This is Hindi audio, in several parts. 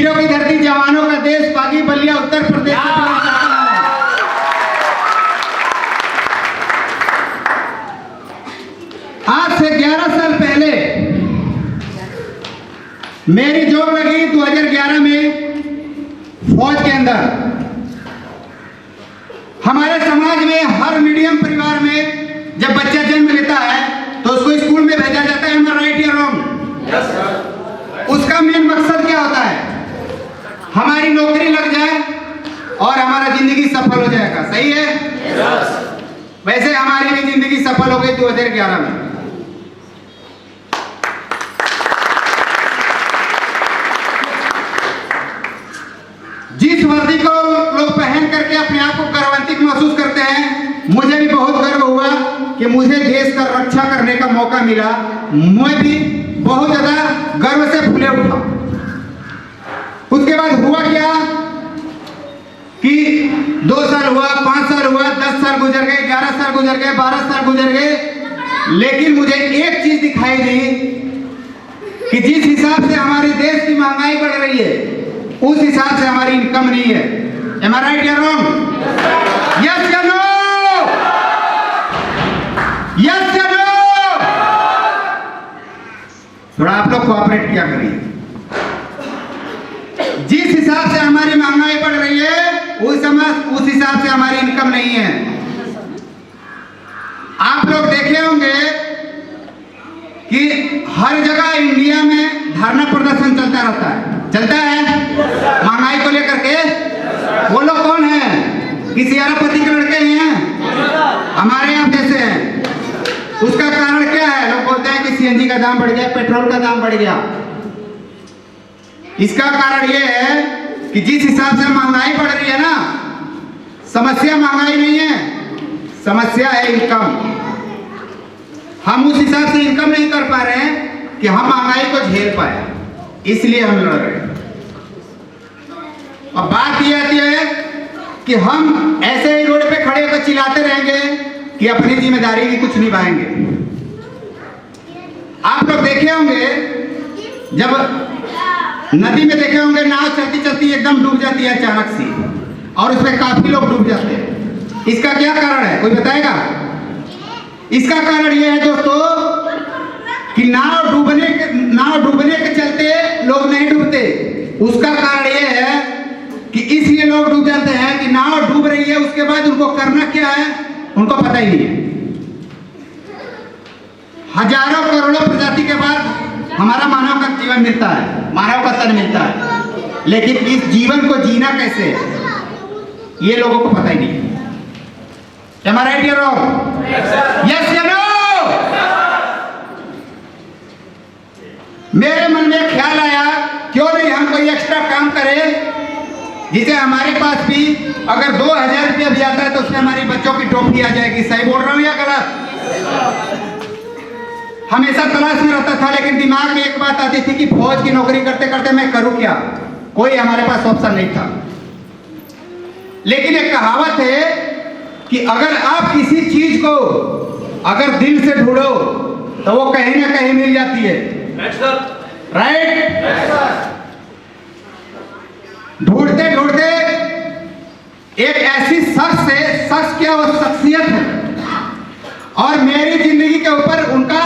वीरों की धरती, जवानों का देश, बागी बलिया उत्तर प्रदेश। आज से 11 साल पहले मेरी जॉब लगी 2011 में फौज के अंदर। हमारे समाज में हर मीडियम परिवार में जब बच्चा जन्म लेता है तो उसको स्कूल में भेजा जाता है। राइट या रॉन्ग? उसका मेन मकसद क्या होता है? हमारी नौकरी लग जाए और हमारा जिंदगी सफल हो जाएगा। सही है? वैसे हमारी भी जिंदगी सफल हो गई 2011 में। जिस वर्दी को लोग पहन करके अपने आप को गर्वान्वित महसूस करते हैं, मुझे भी बहुत गर्व हुआ कि मुझे देश का रक्षा करने का मौका मिला। मैं भी बहुत ज्यादा गर्व से फूले उठा। उसके बाद हुआ क्या कि 2 साल हुआ, 5 साल हुआ, 10 साल गुजर गए, 11 साल गुजर गए, 12 साल गुजर गए, लेकिन मुझे एक चीज दिखाई दी कि जिस हिसाब से हमारे देश की महंगाई बढ़ रही है उस हिसाब से हमारी इनकम नहीं है। Am I right या wrong? Yes या no? Yes या no? थोड़ा आप लोग कोऑपरेट किया करिए। जिस हिसाब से हमारी महंगाई बढ़ रही है उस हिसाब से हमारी इनकम नहीं है। आप लोग देखे होंगे कि हर जगह इंडिया में धरना प्रदर्शन चलता रहता है। चलता है महंगाई को लेकर के। वो लोग कौन है? किसी अरबपति के लड़के हैं? हमारे यहाँ जैसे हैं। उसका कारण क्या है? लोग बोलते हैं कि सीएनजी का दाम बढ़ गया, पेट्रोल का दाम बढ़ गया। इसका कारण ये है कि जिस हिसाब से महंगाई बढ़ रही है ना, समस्या महंगाई नहीं है, समस्या है इनकम। हम उस हिसाब से इनकम नहीं कर पा रहे हैं कि हम महंगाई को झेल पाए, इसलिए हम लड़ रहे हैं। अब बात यह आती है कि हम ऐसे ही रोड पे खड़े होकर चिल्लाते रहेंगे कि अपनी जिम्मेदारी भी कुछ निभाएंगे। आप लोग देखे होंगे, जब नदी में देखे होंगे नाव चलती चलती एकदम डूब जाती है अचानक से, और उसमें काफी लोग डूब जाते हैं। इसका क्या कारण है? कोई बताएगा? इसका कारण यह है दोस्तों कि नाव डूबने के चलते लोग नहीं डूबते। उसका कारण यह है कि इसलिए लोग डूब जाते हैं कि नाव डूब रही है, उसके बाद उनको करना क्या है उनको पता ही नहीं है। हजारों करोड़ों प्रजाति के बाद हमारा मानव का जीवन मिलता है, मानव का तन मिलता है, लेकिन इस जीवन को जीना कैसे है ये लोगों को पता ही नहीं है। Am I right or wrong? Yes या no? मेरे मन में ख्याल आया क्यों नहीं हम कोई एक्स्ट्रा काम करें जिसे हमारे पास भी अगर 2000 रुपया भी आता है तो उसमें हमारी बच्चों की टोपी आ जाएगी। सही बोल रहा हूं या गलत? हमेशा तलाश में रहता था, लेकिन दिमाग में एक बात आती थी कि फौज की नौकरी करते करते मैं करूं क्या? कोई हमारे पास ऑप्शन नहीं था। लेकिन एक कहावत है कि अगर आप किसी चीज को अगर दिल से ढूंढो तो वो कहीं ना कहीं मिल जाती है। राइट? ढूंढते ढूंढते एक ऐसी शख्स क्या वो शख्सियत है, और मेरी जिंदगी के ऊपर उनका,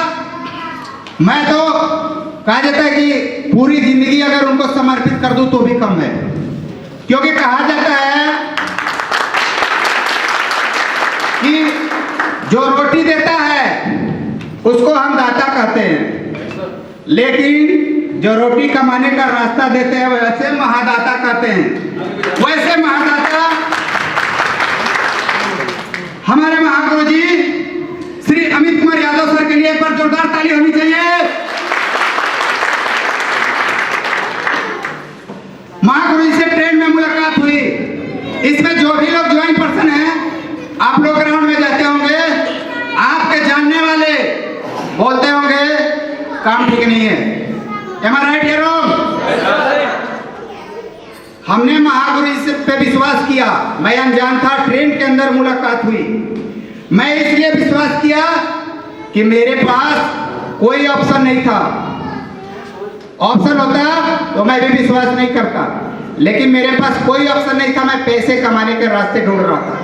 मैं तो कहा जाता है कि पूरी जिंदगी अगर उनको समर्पित कर दूं तो भी कम है, क्योंकि कहा जाता है कि जो रोटी देता है उसको हम दाता कहते हैं, लेकिन जो रोटी कमाने का रास्ता देते हैं वैसे महादाता कहते हैं। वैसे महादाता हमारे महागुरु जी श्री अमित कुमार यादव सर के लिए एक बार जोरदार ताली होनी चाहिए। महागुरु जी से ट्रेन में मुलाकात हुई। इसमें जो भी लोग ज्वाइन पर्सन हैं, आप लोग ग्राउंड में जाते होंगे, आपके जानने वाले बोलते होंगे काम ठीक नहीं है। Am I right या wrong? हमने महागुरु जी पे विश्वास किया। मैं अनजान था, ट्रेन के अंदर मुलाकात हुई। मैं इसलिए विश्वास किया कि मेरे पास कोई ऑप्शन नहीं था। ऑप्शन होता तो मैं भी विश्वास नहीं करता, लेकिन मेरे पास कोई ऑप्शन नहीं था। मैं पैसे कमाने के रास्ते ढूंढ रहा था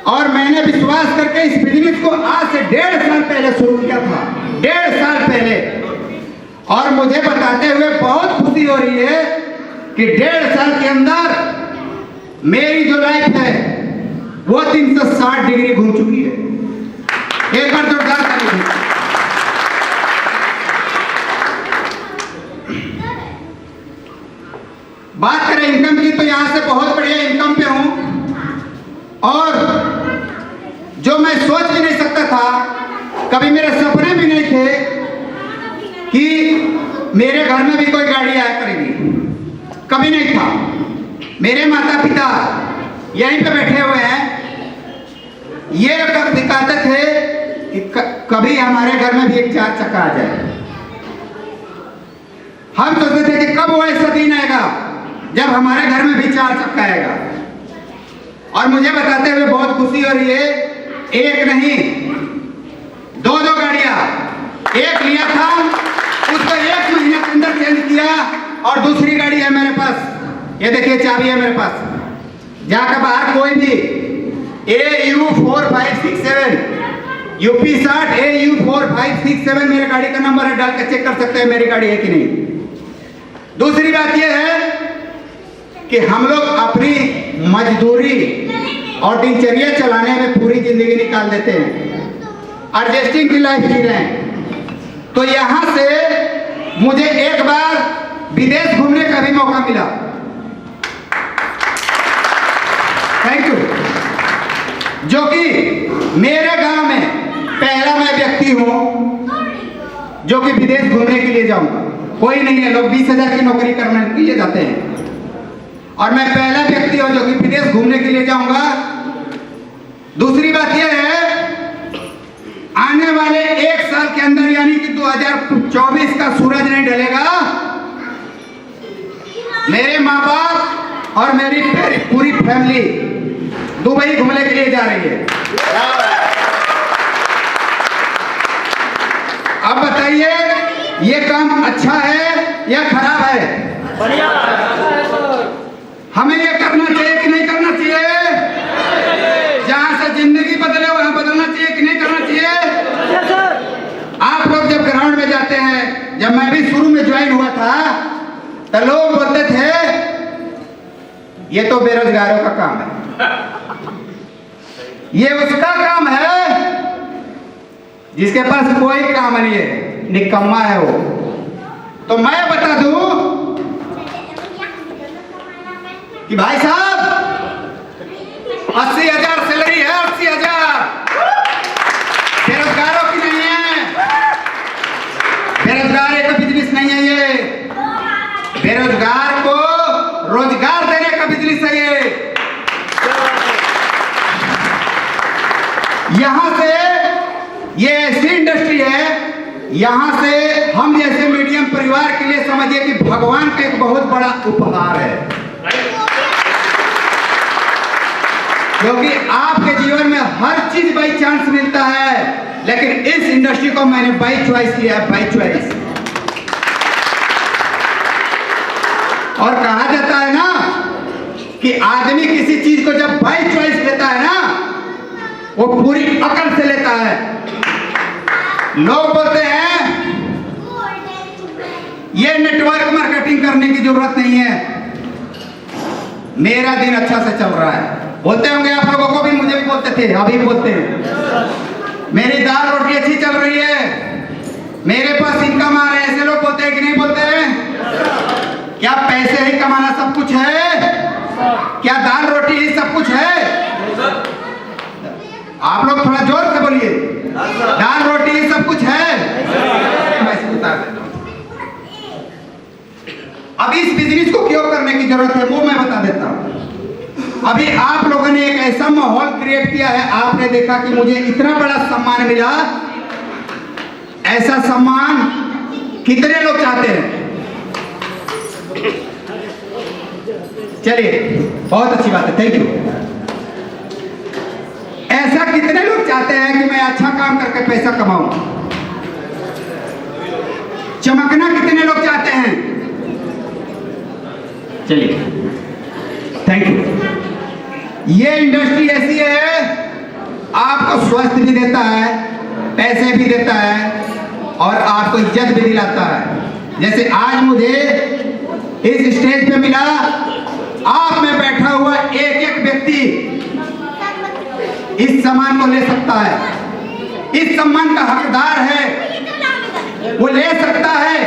और मैंने विश्वास करके इस बिजनेस को आज से 1.5 साल पहले शुरू किया था, 1.5 साल पहले। और मुझे बताते हुए बहुत खुशी हो रही है कि 1.5 साल के अंदर मेरी जो लाइफ है वो 360 डिग्री घूम चुकी है। एक बार जोरदार ताली। बात करें इनकम की तो यहां से बहुत बढ़िया इनकम पे हूं और जो मैं सोच भी नहीं सकता था, कभी मेरे सपने भी नहीं थे कि मेरे घर में भी कोई गाड़ी आया करेगी, कभी नहीं था। मेरे माता पिता यहीं पे बैठे हुए हैं, ये दिखाते थे कि कभी हमारे घर में भी एक 4 चक्का आ जाए। हम सोचते थे कि कब वो ऐसा दिन आएगा जब हमारे घर में भी 4 चक्का आएगा। और मुझे बताते हुए बहुत खुशी हो रही है, एक नहीं 2 गाड़ियां, एक लिया था उसको 1 महीने के अंदर चेंज किया और दूसरी गाड़ी है मेरे पास, ये देखिए चाबी है मेरे पास। जाकर बाहर कोई भी AU 4567 UP 60 AU 4567 मेरे गाड़ी का नंबर है, डाल के चेक कर सकते हैं मेरी गाड़ी है कि नहीं। दूसरी बात यह है कि हम लोग अपनी मजदूरी और दिनचर्या चलाने में पूरी जिंदगी निकाल देते हैं, एडजस्टिंग की लाइफ जी रहे हैं। तो यहां से मुझे एक बार विदेश घूमने का भी मौका मिला। Thank you. जो कि मेरे गांव में पहला मैं व्यक्ति हूं जो कि विदेश घूमने के लिए जाऊंगा। कोई नहीं है, लोग 20,000 की नौकरी करने के लिए जाते हैं और मैं पहला व्यक्ति हूं जो कि विदेश घूमने के लिए जाऊंगा। दूसरी बात यह है, आने वाले 1 साल के अंदर यानी कि 2024 का सूरज नहीं ढलेगा, मेरे माँ बाप और मेरी पूरी फैमिली दुबई घूमने के लिए जा रही है। अब बताइए ये काम अच्छा है या खराब है? बढ़िया। हमें ये करना चाहिए कि नहीं करना चाहिए? जहां से जिंदगी बदले वहां बदलना चाहिए कि नहीं करना चाहिए? आप लोग जब ग्राउंड में जाते हैं, जब मैं भी शुरू में ज्वाइन हुआ था तो लोग बोलते थे ये तो बेरोजगारों का काम है, ये उसका काम है जिसके पास कोई काम नहीं है, निकम्मा है वो। तो मैं बता दूं कि भाई साहब 80,000 सैलरी है, 80,000 बेरोजगारों की नहीं है। बेरोजगार का बिजनेस नहीं है ये, बेरोजगार को रोजगार देने का बिजनेस है ये। यहां से ये ऐसी इंडस्ट्री है, यहां से हम जैसे मीडियम परिवार के लिए समझिए कि भगवान का एक बहुत बड़ा उपहार है, क्योंकि आपके जीवन में हर चीज बाई चांस मिलता है, लेकिन इस इंडस्ट्री को मैंने बाई चॉइस किया है, बाई चॉइस। और कहा जाता है ना कि आदमी किसी चीज को जब बाई चॉइस लेता है ना, वो पूरी अकल से लेता है। लोग बोलते हैं ये नेटवर्क मार्केटिंग करने की जरूरत नहीं है, मेरा दिन अच्छा से चल रहा है। बोलते होंगे आप लोगों को भी, मुझे भी बोलते थे, अभी बोलते हैं मेरी दाल रोटी अच्छी चल रही है, मेरे पास इनकम आ रहा है। ऐसे लोग बोलते हैं कि नहीं बोलते हैं? क्या पैसे ही कमाना सब कुछ है? क्या दाल रोटी ही सब कुछ है? आप लोग थोड़ा जोर से बोलिए, दाल रोटी ही सब कुछ है? मैं बता देता हूं। अब इस बिजनेस को क्यों करने की जरूरत है वो मैं बता देता हूं। अभी आप लोगों ने एक ऐसा माहौल क्रिएट किया है, आपने देखा कि मुझे इतना बड़ा सम्मान मिला। ऐसा सम्मान कितने लोग चाहते हैं? चलिए, बहुत अच्छी बात है, थैंक यू। ऐसा कितने लोग चाहते हैं कि मैं अच्छा काम करके पैसा कमाऊं? चमकना कितने लोग चाहते हैं? चलिए, थैंक यू। ये इंडस्ट्री ऐसी है, आपको स्वास्थ्य भी देता है, पैसे भी देता है और आपको इज्जत भी दिलाता है। जैसे आज मुझे इस स्टेज पे मिला, आप में बैठा हुआ एक एक व्यक्ति इस सम्मान को ले सकता है, इस सम्मान का हकदार है, वो ले सकता है,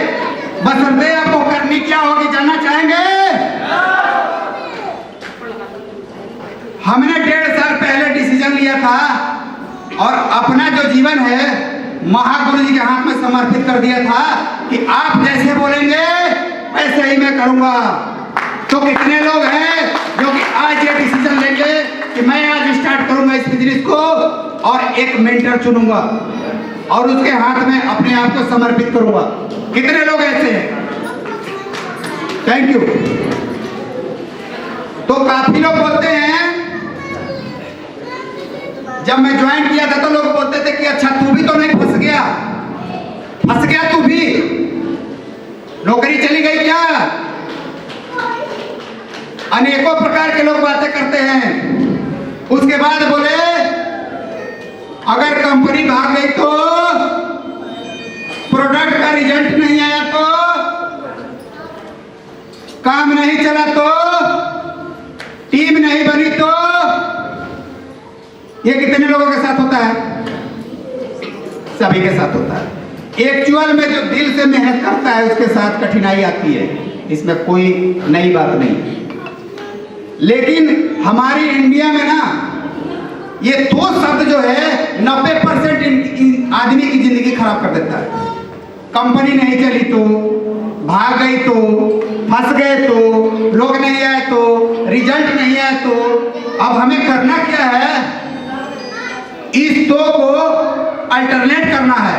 बशर्ते आपको करनी क्या होगी जानना चाहेंगे? हमने 1.5 साल पहले डिसीजन लिया था और अपना जो जीवन है महागुरु जी के हाथ में समर्पित कर दिया था कि आप जैसे बोलेंगे वैसे ही मैं करूंगा। तो कितने लोग हैं जो कि आज ये डिसीजन लेंगे कि मैं आज स्टार्ट करूंगा इस बिजनेस को और एक मेंटर चुनूंगा और उसके हाथ में अपने आप को समर्पित करूंगा? कितने लोग ऐसे हैं? Thank you. तो काफी लोग बोलते हैं, जब मैं ज्वाइन किया था तो लोग बोलते थे कि अच्छा तू भी तो नहीं फंस गया तू भी, नौकरी चली गई क्या? अनेकों प्रकार के लोग बातें करते हैं। उसके बाद बोले अगर कंपनी भाग गई तो, प्रोडक्ट का रिजल्ट नहीं आया तो, काम नहीं चला तो, टीम नहीं बनी तो, ये कितने लोगों के साथ होता है? सभी के साथ होता है। एक्चुअल में जो दिल से मेहनत करता है उसके साथ कठिनाई आती है, इसमें कोई नई बात नहीं। लेकिन हमारी इंडिया में ना ये 2 शब्द जो है 90% आदमी की जिंदगी खराब कर देता है। कंपनी नहीं चली तो, भाग गई तो, फंस गए तो, लोग नहीं आए तो, रिजल्ट नहीं आए तो, अब हमें करना क्या है? इस 2 को अल्टरनेट करना है।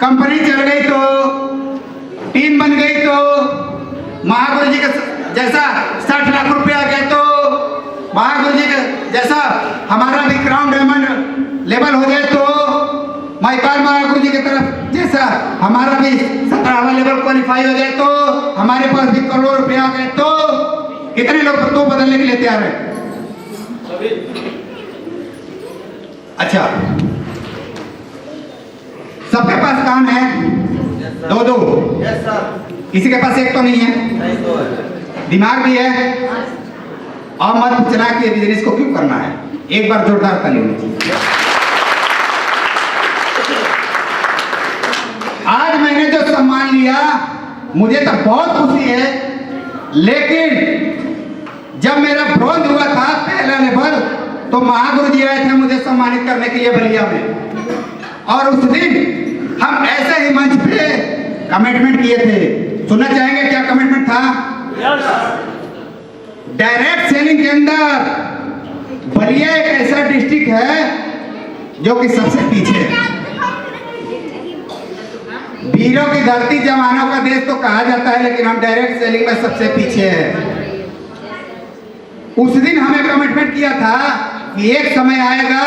कंपनी चल गई तो, टीम बन गई तो, महागुरु जी के जैसा 60 लाख रुपया आ गए तो, महागुरु जी के जैसा हमारा भी क्राउन डायमंड लेवल हो जाए तो, माइकल महागुरु जी की तरफ जैसा हमारा भी 17वां लेवल क्वालिफाई हो जाए तो, हमारे पास भी करोड़ रुपया आ गए तो, कितने लोग तो बदलने के लिए तैयार है? अच्छा, सबके पास कान है? 2-2? किसी के पास एक तो नहीं है? दिमाग भी है? और मत पूछना कि बिजनेस को क्यों करना है। एक बार जोरदार ताली होनी चाहिए। आज मैंने जो सम्मान लिया मुझे तो बहुत खुशी है, लेकिन जब मेरा ब्रॉन्ज हुआ था पहला लेवल तो महागुरु जी आए थे मुझे सम्मानित करने के लिए बलिया में, और उस दिन हम ऐसे ही मंच पे कमिटमेंट किए थे। सुनना चाहेंगे क्या कमिटमेंट था? डायरेक्ट सेलिंग के अंदर बलिया एक ऐसा डिस्ट्रिक्ट है जो कि सबसे पीछे है। वीरों की धरती जवानों का देश तो कहा जाता है, लेकिन हम डायरेक्ट सेलिंग में सबसे पीछे हैं। उस दिन हमें कमिटमेंट किया था कि एक समय आएगा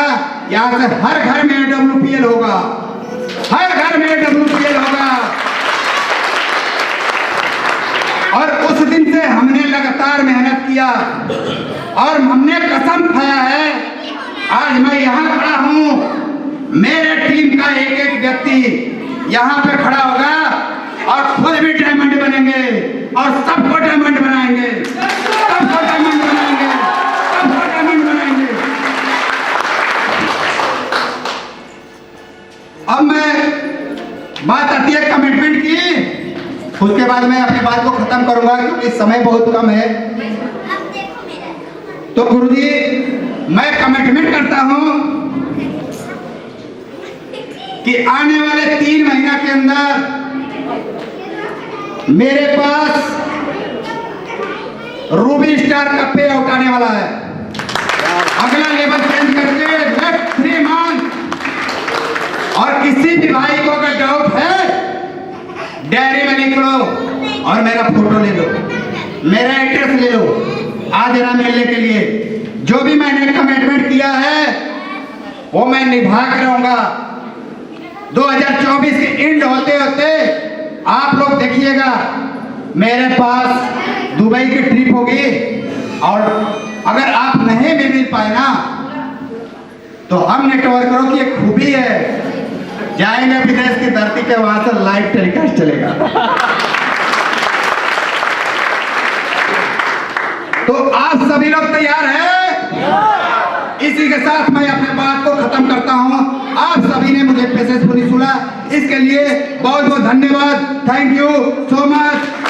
यहाँ से हर घर में WPL होगा, हर घर में WPL होगा। और उस दिन से हमने लगातार मेहनत किया और हमने कसम खाया है, आज मैं यहाँ खड़ा हूँ, मेरे टीम का एक एक व्यक्ति यहाँ पे खड़ा होगा और खुद भी डायमंड बनेंगे और सबको डायमंड बनाएंगे, सबको डायमंड बनाएंगे, सबको डायमंड बनाएंगे। अब मैं बात आती है कमिटमेंट की, उसके बाद मैं अपनी बात को खत्म करूंगा क्योंकि समय बहुत कम है। तो गुरुजी, मैं कमिटमेंट करता हूं कि आने वाले 3 महीना के अंदर मेरे पास रूबी स्टार का पे आउट आने वाला है। अगला लेवल चेंज करके नेक्स्ट 3 मंथ। और किसी भी भाई को अगर डाउट है डायरी में लिख लो और मेरा फोटो ले लो, मेरा एड्रेस ले लो, आ जाना मिलने के लिए। जो भी मैंने कमिटमेंट किया है वो मैं निभा कर रहूंगा। 2024 के एंड होते होते आप लोग देखिएगा मेरे पास दुबई की ट्रिप होगी, और अगर आप नहीं भी मिल पाए ना तो हम नेटवर्करों की एक खूबी है, जाएंगे विदेश की धरती पे, वहां से लाइव टेलीकास्ट चलेगा। तो आप सभी लोग तैयार हैं? इसी के साथ मैं अपने बात को खत्म करता हूं। आप सभी ने मुझे पेशेंसफुली सुना, इसके लिए बहुत बहुत धन्यवाद। Thank you so much.